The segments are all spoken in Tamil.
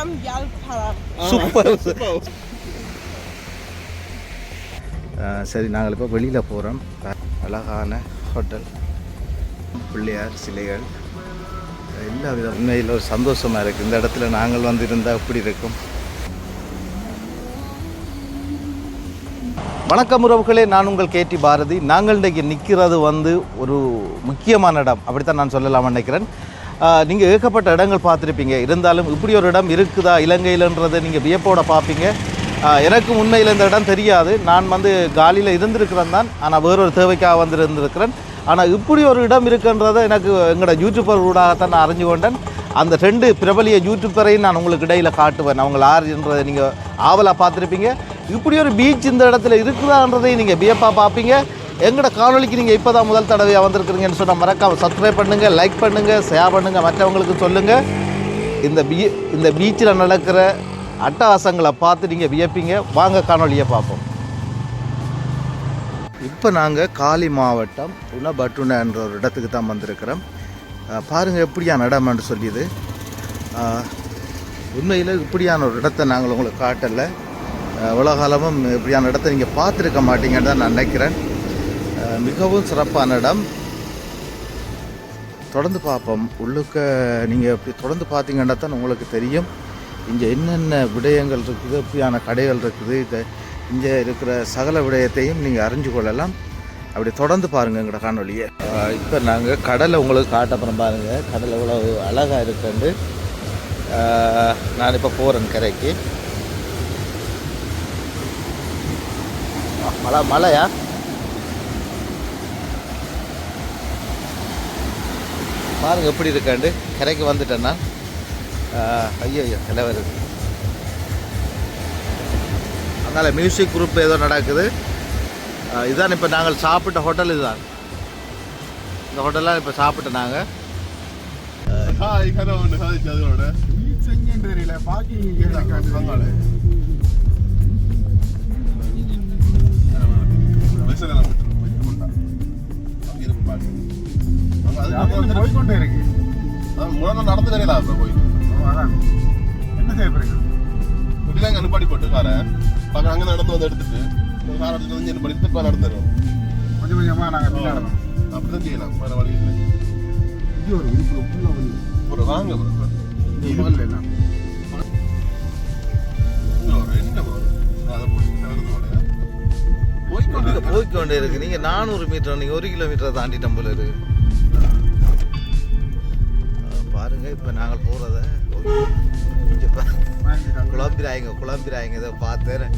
Param Yal Param. சூப்பர். சரி, நாங்கள் இப்போ வெளியில் போகிறோம். அழகான ஹோட்டல், பிள்ளையார் சிலைகள், எல்லா விதம். உண்மையில் ஒரு சந்தோஷமாக இருக்குது. இந்த இடத்துல நாங்கள் வந்து இருந்தால் எப்படி இருக்கும். வணக்கம் உறவுகளே, நான் உங்கள் கேடி பாரதி. நாங்கள் இன்றைக்கி நிற்கிறது வந்து ஒரு முக்கியமான இடம், அப்படித்தான் நான் சொல்லலாம்னு நினைக்கிறேன். நீங்கள் ஏகப்பட்ட இடங்கள் பார்த்துருப்பீங்க, இருந்தாலும் இப்படி ஒரு இடம் இருக்குதா இலங்கையிலன்றதை நீங்கள் வியப்போட பார்ப்பீங்க. எனக்கு உண்மையில் இந்த இடம் தெரியாது. நான் வந்து காலியில் இருந்திருக்கிறேன் தான், ஆனால் வேறொரு தேவைக்காக வந்து இருந்திருக்கிறேன். ஆனால் இப்படி ஒரு இடம் இருக்குன்றதை எனக்கு எங்களோட யூடியூபர் ஊடாகத்தான் நான் அறிஞ்சு கொண்டேன். அந்த 2 பிரபலிய யூடியூபரையும் நான் உங்களுக்கு இடையில் காட்டுவேன். அவங்க யாருன்றதை நீங்கள் ஆவலாக பார்த்துருப்பீங்க. இப்படி ஒரு பீச் இந்த இடத்துல இருக்குதான்றதையும் நீங்கள் வியப்பாக பார்ப்பீங்க. எங்களோட காணொலிக்கு நீங்கள் இப்போ தான் முதல் தடவையாக வந்திருக்கிறீங்கன்னு சொன்னால் மறக்காமல் சப்ஸ்கிரைப் பண்ணுங்கள், லைக் பண்ணுங்கள், ஷேர் பண்ணுங்கள், மற்றவங்களுக்கு சொல்லுங்கள். இந்த பீச்சில் நடக்கிற அட்டகாசங்களை பார்த்து நீங்கள் வியப்பீங்க. வாங்க காணொலியை பார்ப்போம். இப்போ நாங்கள் காலி மாவட்டம் உணபட்டுன என்ற ஒரு இடத்துக்கு தான் வந்திருக்கிறோம். பாருங்கள் எப்படியான இடம்னு சொல்லியது. உண்மையில் இப்படியான ஒரு இடத்தை நாங்கள் உங்களுக்கு காட்டலை. உலகாலமும் இப்படியான இடத்த நீங்கள் பார்த்துருக்க மாட்டீங்கன்னு தான் நான் நினைக்கிறேன். மிகவும் சிறப்பான இடம். தொடர்ந்து பார்ப்போம். உள்ளுக்க நீங்கள் இப்படி தொடர்ந்து பார்த்தீங்கன்னா தான் உங்களுக்கு தெரியும் இங்கே என்னென்ன விடயங்கள் இருக்குது, எப்படியான கடைகள் இருக்குது. இங்கே இருக்கிற சகல விடயத்தையும் நீங்கள் அறிஞ்சு கொள்ளலாம். அப்படி தொடர்ந்து பாருங்கள் எங்களோட காணொலியை. இப்போ நாங்கள் கடலை உங்களுக்கு காட்டப்புறம் பாருங்கள். கடல் எவ்வளோ அழகாக இருக்குண்டு. நான் இப்போ போகிறேன் கரைக்கு. மழையா? பாருங்கள் எப்படி இருக்காண்டு. கரைக்கு வந்துட்டேன்னா ஐயோ தலைவர். அதனால் மியூசிக் குரூப் ஏதோ நடக்குது. இதுதான் இப்போ நாங்கள் சாப்பிட்ட ஹோட்டல். இதுதான் இந்த ஹோட்டல்லாம் இப்போ சாப்பிட்டோம் நாங்கள். போய்கொண்டே இருக்கு. நடந்து வரையலாம். என்ன செய்ய போறீங்க? குடிலாங்க அனுப்பாடி போட்டு காரை பக்கம் அங்கே நடந்து வந்து எடுத்துட்டு காரை எடுத்துட்டு வந்து என்ன படித்து இப்போ நடந்துடும். கொஞ்சம் கொஞ்சமாக நாங்கள் நடந்தோம். அப்படிதான் செய்யலாம், வேறு வழி இல்லை. இது ஒரு விழுப்புரம் ஒரு வாங்க முதல்ல என்ன போய்கொண்டே இருக்கு. நீங்கள் 400 மீட்டர், நீங்கள் 1 கிலோமீட்டரை தாண்டிட்டம் போல இருக்கு. பாருங்க இப்போ நாங்கள் போகிறத குழம்பிராயங்க இதை பார்த்தேன்.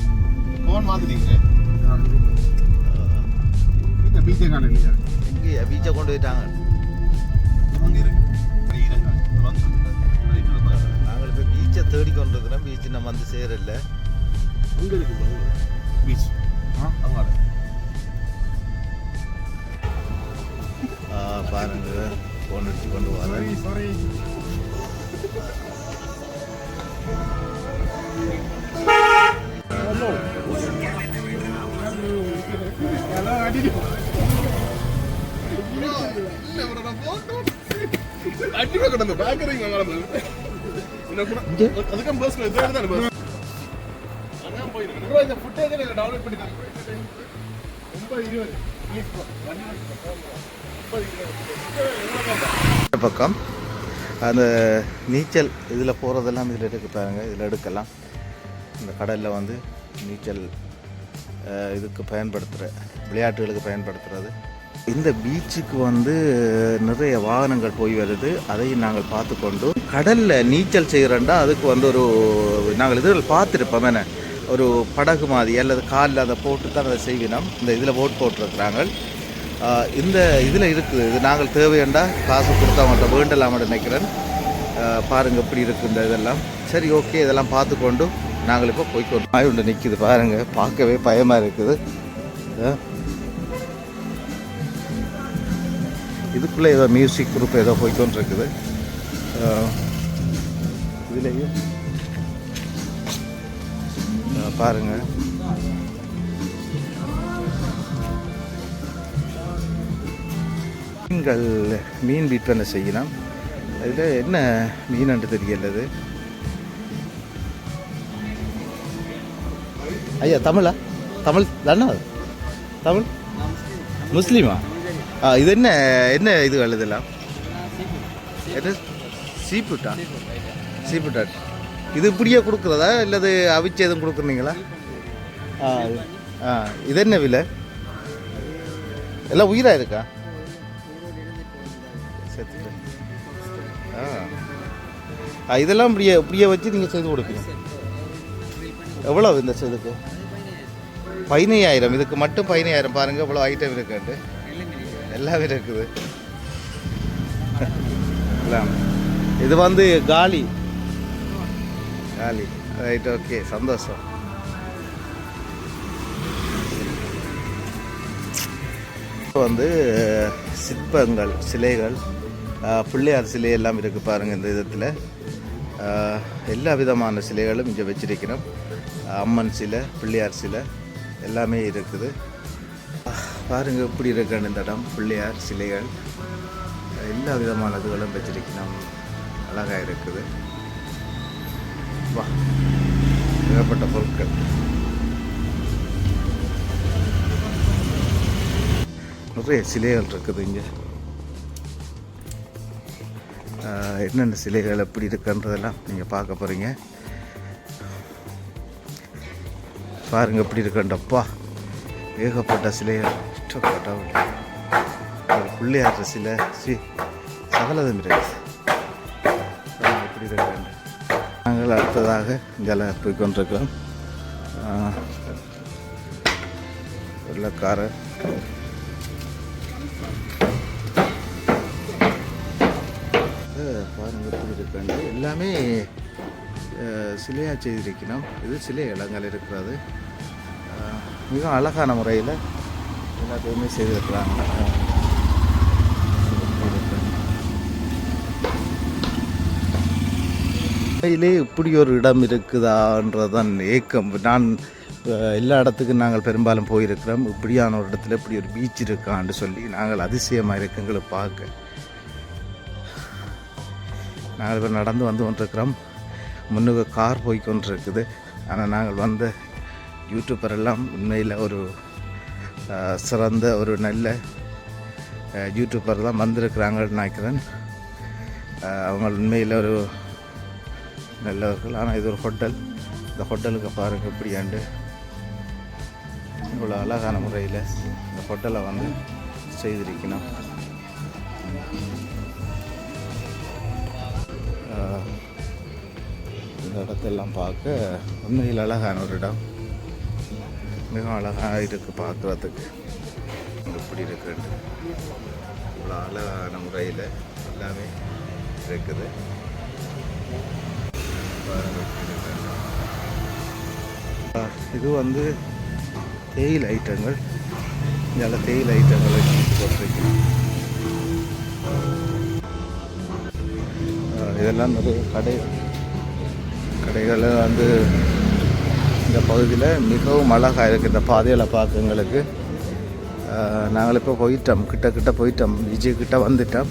ஃபோன் மாற்றிட்டீங்க. பீச்சை காண இல்லையா? எங்கேயா பீச்சை கொண்டு போயிட்டாங்க. நாங்கள் இப்போ பீச்சை தேடி கொண்டு இருக்கிறோம். பீச்சு நம்ம வந்து சேரல. அங்கே இருக்குது பீச். பாருங்க ஃபோன் அடிச்சு கொண்டு வரேன். பக்கம் அந்த நீச்சல் இதில் போகிறதெல்லாம் இதில் எடுக்க பாருங்கள். இதில் எடுக்கலாம். இந்த கடலில் வந்து நீச்சல் இதுக்கு பயன்படுத்துகிற விளையாட்டுகளுக்கு பயன்படுத்துகிறது. இந்த பீச்சுக்கு வந்து நிறைய வாகனங்கள் போய் வருது. அதையும் நாங்கள் பார்த்து கொண்டு கடலில் நீச்சல் செய்கிறோண்டா அதுக்கு வந்து நாங்கள் இதில் பார்த்துருப்போம். என்ன ஒரு படகு மாதிரி அல்லது காலில் அதை போட்டு தான் அதை செய்வினோம். இந்த இதில் போட்டிருக்கிறாங்க. இந்த இதில் இருக்குது. இது நாங்கள் தேவையாண்டா காசு கொடுத்தா மட்டும் வேண்டலாம்னு நினைக்கிறேன். பாருங்கள் எப்படி இருக்குது இந்த இதெல்லாம். சரி, ஓகே, இதெல்லாம் பார்த்து கொண்டு நாங்கள் இப்போ போய்க்கொண்டு நாய் ஒன்று நிற்கிது பாருங்கள். பார்க்கவே பயமாக இருக்குது. இதுக்குள்ளே ஏதோ மியூசிக் குரூப் ஏதோ போய்க்கொண்டு இருக்குது. இதுலேயும் பாருங்கள். மீன்கள் மீன் விற்பனை செய்யலாம். அதில் என்ன மீன் தெரியலது. ஐயா தமிழா? தமிழ் தானே? தமிழ் முஸ்லீமா? இது என்ன என்ன இது எழுதலாம்? எது சீஃபுட்டா? சீஃபுட்டா இது இப்படியே கொடுக்குறதா இல்லது அவிச்சு எதுவும் கொடுக்குறீங்களா? இது என்ன விலை? எல்லாம் உயிராக இருக்கா? இதெல்லாம் இப்படியே இப்படியே வச்சு நீங்கள் செய்து கொடுப்பீங்க. எவ்வளோ இந்த இதுக்கு? 15,000. இதுக்கு மட்டும் 15,000. பாருங்கள் இவ்வளோ ஐட்டம் இருக்குண்டு. எல்லாமே இருக்குது. இது வந்து காலி காலி. ரைட், ஓகே, சந்தோஷம். வந்து சிற்பங்கள், சிலைகள், பிள்ளையார் சிலை எல்லாம் இருக்குது பாருங்கள். இந்த விதத்தில் எல்லா விதமான சிலைகளும் இங்கே வச்சிருக்கிறோம். அம்மன் சிலை, பிள்ளையார் சிலை எல்லாமே இருக்குது. பாருங்கள் எப்படி இருக்குன்னு இந்த இடம். பிள்ளையார் சிலைகள் எல்லா விதமான இதுகளும் வச்சிருக்கணும். அழகாக இருக்குது. வா, ஏகப்பட்ட பொருட்கள். நிறைய சிலைகள் இருக்குது இங்கே. என்னென்ன சிலைகள் எப்படி இருக்குன்றதெல்லாம் நீங்கள் பார்க்க போகிறீங்க. பாருங்கள் எப்படி இருக்குன்றப்பா, ஏகப்பட்ட சிலைகள். பிள்ளையாற்ற சிலை சகலதும் இருக்குது. எப்படி இருக்கு. நாங்கள் அடுத்ததாக இங்கே போய் கொண்டிருக்கிறோம். வெள்ளக்காரர் பாருங்கள் எப்படி இருக்காங்க. எல்லாமே சிலையாக செய்திருக்கணும். இது சிலை இடங்கள் இருக்கிறது. மிக அழகான முறையில் எல்லாத்தையுமே செய்திருக்கிறாங்க. உண்மையிலே இப்படி ஒரு இடம் இருக்குதான்றதான் ஏக்கம். நான் எல்லா இடத்துக்கும் நாங்கள் பெரும்பாலும் போயிருக்கிறோம். இப்படியான ஒரு இடத்துல இப்படி ஒரு பீச் இருக்கான்னு சொல்லி நாங்கள் அதிசயமாக இருக்கு எங்களை பார்க்க. நாங்கள் இப்போ நடந்து வந்து கொண்டிருக்கிறோம். முன்னுக்கு கார் போய் கொண்டிருக்குது. ஆனால் நாங்கள் வந்த யூடியூபர் எல்லாம் உண்மையில் ஒரு சிறந்த ஒரு நல்ல யூடியூபர் தான் வந்திருக்கிறாங்கன்னு நினைக்கிறேன். அவங்க உண்மையில் ஒரு நல்லவர்கள். ஆனால் இது ஒரு ஹோட்டல். இந்த ஹோட்டலுக்கு பாருங்கள் எப்படியாண்டு இவ்வளோ அழகான முறையில் இந்த ஹோட்டலை வந்து செய்திருக்கணும். இந்த இடத்தெல்லாம் பார்க்க உண்மையில் அழகான ஒரு இடம். மிகவும் அழகாக இருக்குது பார்க்குறதுக்கு. எப்படி இருக்குன்னு இவ்வளோ அழகான முறையில் எல்லாமே இருக்குது. இது வந்து தேயிலை ஐட்டங்கள். இங்கே தேயிலை ஐட்டங்கள் வச்சு போட்டிருக்கேன். இதெல்லாம் நிறைய கடைகள் வந்து இந்த பகுதியில் மிகவும் அழகாக இருக்குது. இந்த பாதையில் பார்க்க எங்களுக்கு நாங்கள் இப்போ போயிட்டோம், கிட்ட போயிட்டோம், விஜய்கிட்ட வந்துட்டோம்.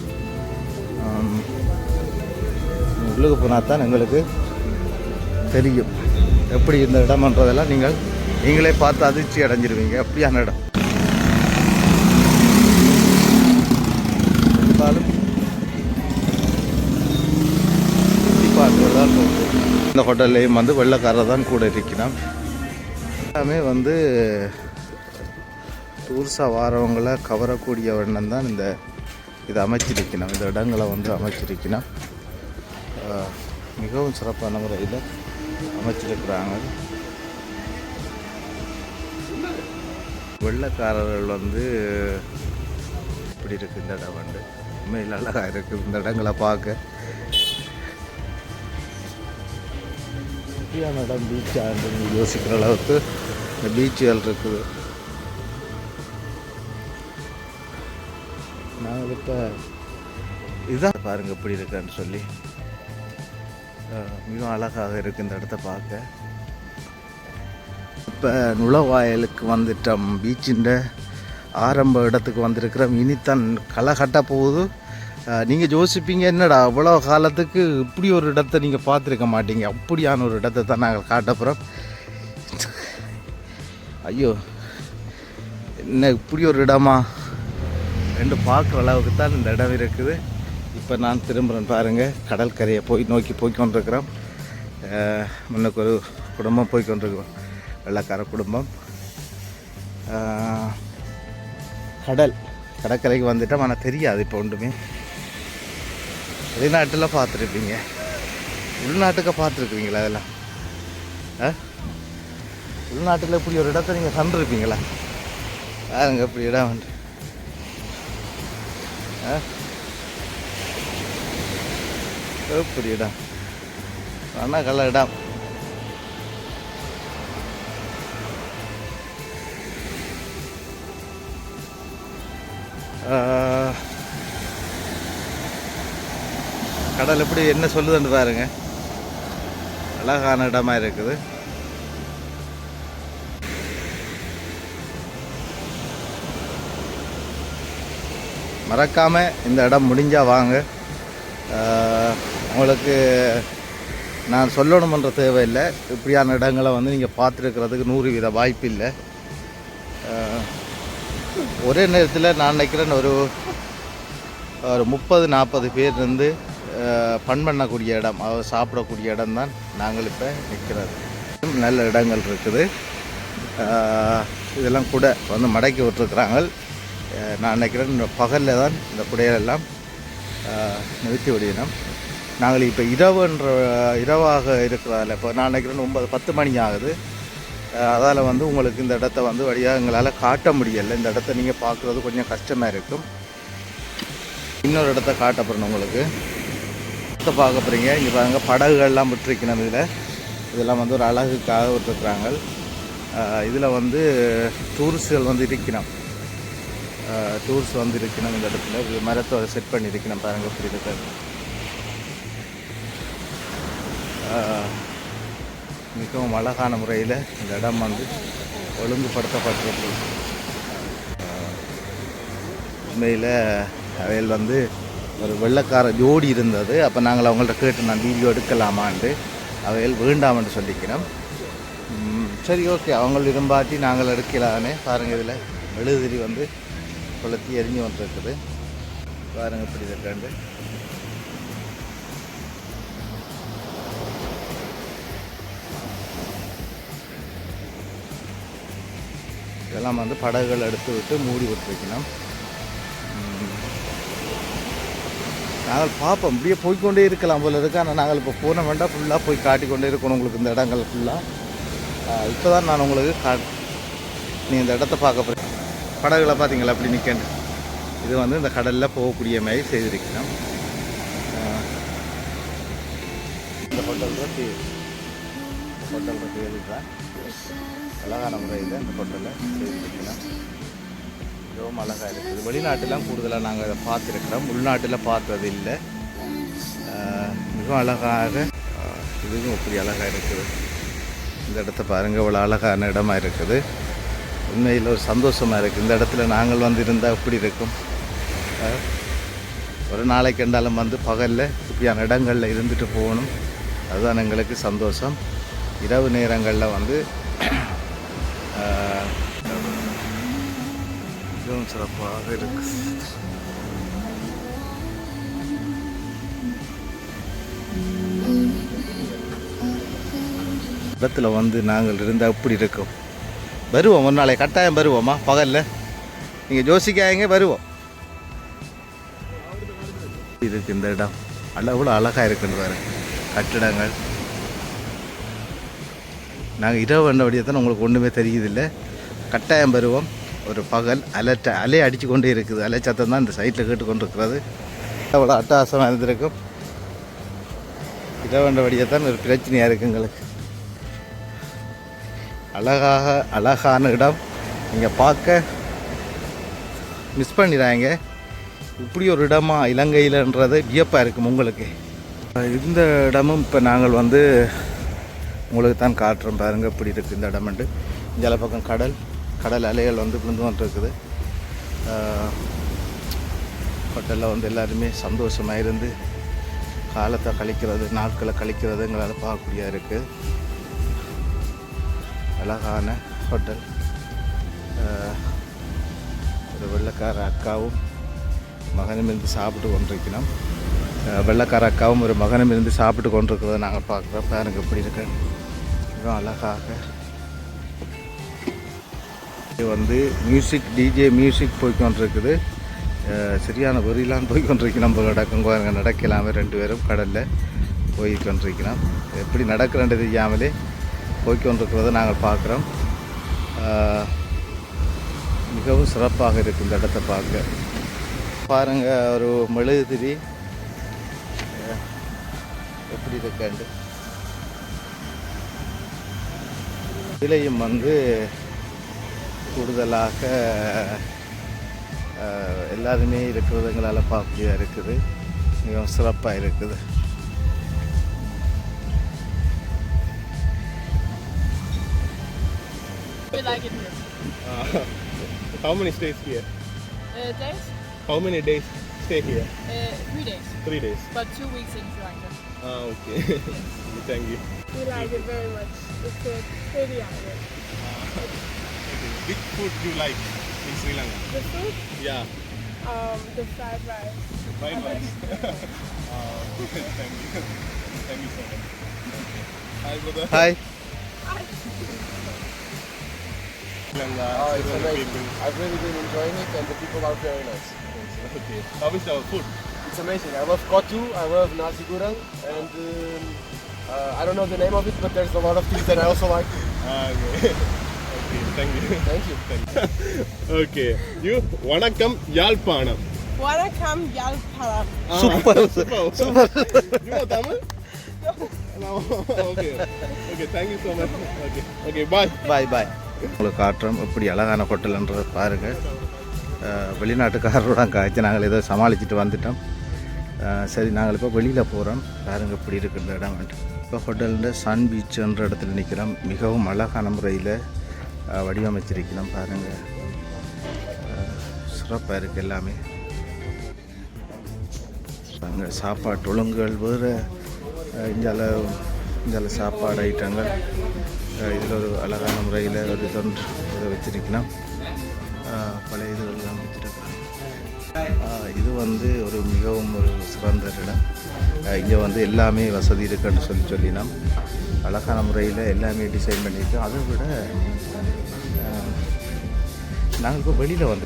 உள்ளுக்கு போனால் தான் எங்களுக்கு தெரியும் எப்படி இந்த இடம்ன்றதெல்லாம் நீங்களே பார்த்து அதிர்ச்சி அடைஞ்சிருவீங்க. அப்படியான இடம். இருந்தாலும் பார்த்துதான் போகுது. இந்த ஹோட்டல்லையும் வந்து வெள்ளைக்காரர் தான் கூட இருக்கணும். எல்லாமே வந்து டூர்ஸாக வாரவங்களை கவரக்கூடிய வண்ணம் தான் இதை அமைச்சிருக்கணும். இந்த இடங்களை வந்து அமைச்சிருக்கணும். மிகவும் சிறப்பான முறையில் அமைச்சிருக்கிறாங்க. வெள்ளைக்காரர்கள் வந்து இப்படி இருக்குது இந்த இடம் வந்து உண்மையில் அழகாக இருக்குது. இந்த இடங்களை பார்க்க எப்படியான இடம் பீச்சான்னு யோசிக்கிற அளவுக்கு இந்த பீச்சுகள் இருக்குது. நாங்கள் இப்போ இதுதான் பாருங்கள் எப்படி இருக்கான்னு சொல்லி மிகவும் அழகாக இருக்குது இந்த இடத்த பார்க்க. இப்போ நுழைவாயலுக்கு வந்துட்டோம். பீச்சின் ஆரம்ப இடத்துக்கு வந்திருக்கிறோம். இனித்தான் களை கட்ட போகுது. நீங்கள் யோசிப்பீங்க என்னடா அவ்வளோ காலத்துக்கு இப்படி ஒரு இடத்த நீங்கள் பார்த்துருக்க மாட்டீங்க. அப்படியான ஒரு இடத்தை தான் நாங்கள் காட்ட போகிறோம். ஐயோ என்ன இப்படி ஒரு இடமா ரெண்டு பார்க்குற அளவுக்கு தான் இந்த இடம் இருக்குது. இப்போ நான் திரும்புகிறேன் பாருங்கள், கடற்கரையை நோக்கி போய்கொண்டிருக்கிறோம். முன்னுக்கு ஒரு குடும்பம் போய்கொண்டிருக்கிறோம், வெள்ளைக்கார குடும்பம். கடற்கரைக்கு வந்துட்டோம், ஆனால் தெரியாது இப்போ ஒன்றுமே. வெளிநாட்டில் பார்த்துருப்பீங்க, உள்நாட்டுக்கு பார்த்துருக்குறீங்களா அதெல்லாம்? உள்நாட்டில் இப்படி ஒரு இடத்த நீங்கள் கண்டிருப்பீங்களா? பாருங்க இப்படி இடம் வந்து இப்படி இடம் ஆனால் கல்ல இடம். கடல் எப்படி என்ன சொல்லுதுன்னு பாருங்க, அழகான இடமா இருக்குது. மறக்காமல் இந்த இடம் முடிஞ்சால் வாங்க. உங்களுக்கு நான் சொல்லணுமன்ற தேவையில்லை, இப்படியான இடங்களை வந்து நீங்கள் பார்த்துருக்கிறதுக்கு 100% வாய்ப்பு இல்லை. ஒரே நேரத்தில் நான் நினைக்கிறேன் ஒரு 30-40 பேர் இருந்து ஃபன் பண்ணக்கூடிய இடம், சாப்பிடக்கூடிய இடம் தான் நாங்கள் இப்போ நிற்கிறது. நல்ல இடங்கள் இருக்குது. இதெல்லாம் கூட வந்து மடக்கி விட்டுருக்குறாங்க. நான் நினைக்கிறேன் இந்த பகலில் தான் இந்த குடையெல்லாம் நிறுத்தி விடணும். நாங்கள் இப்போ இரவாக இருக்கிறதால இப்போ நான் நினைக்கிறேன் 9-10 மணி ஆகுது. அதால் வந்து உங்களுக்கு இந்த இடத்த வந்து வழியாக எங்களால் காட்ட முடியலை. இந்த இடத்த நீங்கள் பார்க்குறது கொஞ்சம் கஷ்டமாக இருக்கும். இன்னொரு இடத்த காட்ட போகிறேன் உங்களுக்கு. இடத்த பார்க்க போகிறீங்க. இங்கே பாருங்கள், படகுகள்லாம் விட்டுருக்கணும். இதெல்லாம் வந்து ஒரு அழகுக்காக விட்டுருக்குறாங்க. இதில் வந்து டூரிஸ்ட்கள் வந்து இருக்கணும், டூர்ஸ் வந்து இருக்கணும். இந்த இடத்துல மரத்தை செட் பண்ணியிருக்கணும். பாருங்கள் இப்படி இருக்காது. மிகவும் அழகான முறையில் இந்த இடம் வந்து ஒழுங்குபடுத்தப்பட்டிருக்கு. உண்மையில் அவையில் வந்து ஒரு வெள்ளைக்கார ஜோடி இருந்தது. அப்போ நாங்கள் அவங்கள்ட்ட கேட்டு நான் வீடியோ எடுக்கலாமான்ட்டு அவையில் வேண்டாம்னு சொல்லிக்கிறோம். சரி ஓகே, அவங்க விரும்பாட்டி நாங்கள் எடுக்கலான்னு. பாருங்கள், இதில் மெழுகுதிரி வந்து கொளுத்தி எரிஞ்சு வந்துருக்குது. பாருங்கள் இப்படி இருக்காண்டு. இதெல்லாம் வந்து படகுகள் எடுத்து விட்டு மூடி விட்டுருக்கணும். நாங்கள் பார்ப்போம், இப்படியே போய்கொண்டே இருக்கலாம் போல இருக்கு. ஆனால் நாங்கள் இப்போ போன வேண்டாம், ஃபுல்லாக போய் காட்டிக்கொண்டே இருக்கணும் உங்களுக்கு இந்த இடங்கள் ஃபுல்லாக. இப்போ தான் நான் உங்களுக்கு நீ இந்த இடத்த பார்க்க போகிறேன். படகுகளை பார்த்தீங்களா அப்படி நிற்கண்டு. இது வந்து இந்த கடலில் போகக்கூடிய மாதிரி செய்திருக்கணும். இந்த ஹோட்டல் தான் அழகான முறையில் இந்த ஹோட்டலில் செய்திருக்கணும். மிகவும் அழகாக இருக்குது. வெளிநாட்டிலாம் கூடுதலாக நாங்கள் இதை பார்த்துருக்குறோம், உள்நாட்டில் பார்த்தது இல்லை. மிகவும் அழகாக, இதுவும் இப்படி அழகாக இருக்குது. இந்த இடத்த பாருங்கள், இவ்வளோ அழகான இடமா இருக்குது. உண்மையில் ஒரு சந்தோஷமாக இருக்குது. இந்த இடத்துல நாங்கள் வந்து இருந்தால் எப்படி இருக்கும். ஒரு நாளைக்கு இருந்தாலும் வந்து பகலில் இப்படியான இடங்களில் இருந்துட்டு போகணும். அதுதான் எங்களுக்கு சந்தோஷம். இரவு நேரங்களில் வந்து மிகவும் சிறப்பாக இருக்கு. இடத்துல வந்து நாங்கள் இருந்தால் எப்படி இருக்கும். வருவோம், ஒரு நாளை கட்டாயம் வருவோமா பகலில். நீங்கள் யோசிக்காங்க, வருவோம். இதுக்கு இந்த இடம் அவ்வளோ அழகாக இருக்குன்னு பாரு, கட்டிடங்கள். நாங்கள் இரவு வந்தபடியே தான் உங்களுக்கு ஒன்றுமே தெரியுதில்லை. கட்டாயம் வருவோம். ஒரு பகல் அலை அடித்து கொண்டே இருக்குது. அலை சத்தம் தான் இந்த சைட்டில் கேட்டுக்கொண்டு இருக்கிறது. அவ்வளோ அட்டகாசமாக இருந்திருக்கும். இரவு வந்தபடியே தான் ஒரு பிரச்சனையாக இருக்குது எங்களுக்கு. அழகான இடம். நீங்கள் பார்க்க மிஸ் பண்ணிடுறாங்க. இப்படி ஒரு இடமா இலங்கையில்ன்றது வியப்பாக இருக்கும் உங்களுக்கு. இந்த இடமும் இப்போ நாங்கள் வந்து உங்களுக்கு தான் காட்டுறோம். பாருங்கள் இப்படி இருக்குது இந்த இடம்ண்டு. இந்த பக்கம் கடல் அலைகள் வந்து விழுந்து வந்துருக்குது. ஹோட்டலில் வந்து எல்லாருமே சந்தோஷமாக இருந்து காலத்தை கழிக்கிறது, நாட்களை கழிக்கிறது எங்களால் பார்க்கக்கூடியதாக இருக்குது. அழகான ஹோட்டல். ஒரு வெள்ளைக்கார அக்காவும் மகனும் இருந்து சாப்பிட்டு கொண்டிருக்கணும். வெள்ளைக்கார அக்காவும் ஒரு மகனும் இருந்து சாப்பிட்டு கொண்டிருக்கிறத நாங்கள் பார்க்குறோம். பாருங்க எப்படி இருக்கு, மிகவும் அழகாக. இது வந்து மியூசிக், டிஜே மியூசிக் போய்கொண்டிருக்குது. சரியான வெறிலாம் போய்கொண்டிருக்கு. நம்ம நடக்கலாமே 2 பேரும் கடலில் போய்கொண்டிருக்கிறோம். எப்படி நடக்கிறன்றது தெரியாமலே போய்கொண்டிருக்கிறத நாங்கள் பார்க்குறோம். மிகவும் சிறப்பாக இருக்குது இந்த இடத்தை பார்க்க. பாருங்கள், ஒரு மெழுகுதிரி எப்படி இருக்காண்டு. இதிலையும் வந்து கூடுதலாக எல்லாருமே இருக்கிறதுங்களால் பார்க்கக்கூடியதாக இருக்குது. மிகவும் சிறப்பாக இருக்குது. We like it here. How many stays here? Days? How many days stay here? 3 days. 3 days. But 2 weeks in Sri Lanka. Okay. Thank you. We like it very much. It's a pretty island. Which food do you like in Sri Lanka? The food, Yeah. the fried rice. Fried rice. Thank you. Thank you so much. Hi, brother. Hi. Sri Lanka. It's Sri Lanka amazing. people. I've really been enjoying it and the people are very nice. Okay. How is our food? It's amazing. I love kotu, I love nasi goreng, and I don't know the name of it, but there's a lot of things that I also like. Okay. Okay. Thank you. Thank you. Okay. You Vanakkam Yalpanam. Vanakkam Yalparam. Super super. You know Tamil? No. Okay. Okay. Thank you so much. Okay. Okay. Bye. பாய் பாய். உங்களுக்கு காட்டுறோம் எப்படி அழகான ஹோட்டல்ன்றதை பாருங்கள். வெளிநாட்டுக்காரரோட காய்ச்சி நாங்கள் ஏதோ சமாளிச்சுட்டு வந்துட்டோம். சரி, நாங்கள் இப்போ வெளியில் போகிறோம். பாருங்கள் எப்படி இருக்குன்ற இடம். இப்போ ஹோட்டலில் சன் பீச்ன்ற இடத்துல நிற்கிறோம். மிகவும் அழகான முறையில் வடிவமைச்சிருக்கிறோம். பாருங்கள், சிறப்பாக இருக்குது எல்லாமே. அங்கே சாப்பாட்டு ஒழுங்குகள் வேறு, இந்தியாவில் சாப்பாடு ஐட்டங்கள். இதில் ஒரு அழகான முறையில் ஒரு தொன்று இதை வச்சிருக்கணும். பழைய இதுகள்லாம் வச்சுருக்காங்க. இது வந்து ஒரு மிகவும் ஒரு சிறந்த இடம். இங்கே வந்து எல்லாமே வசதி இருக்குன்னு சொல்லினோம். அழகான முறையில் எல்லாமே டிசைன் பண்ணியிருக்கோம். அதை விட நாங்கள் இப்போ வெளியில் வந்து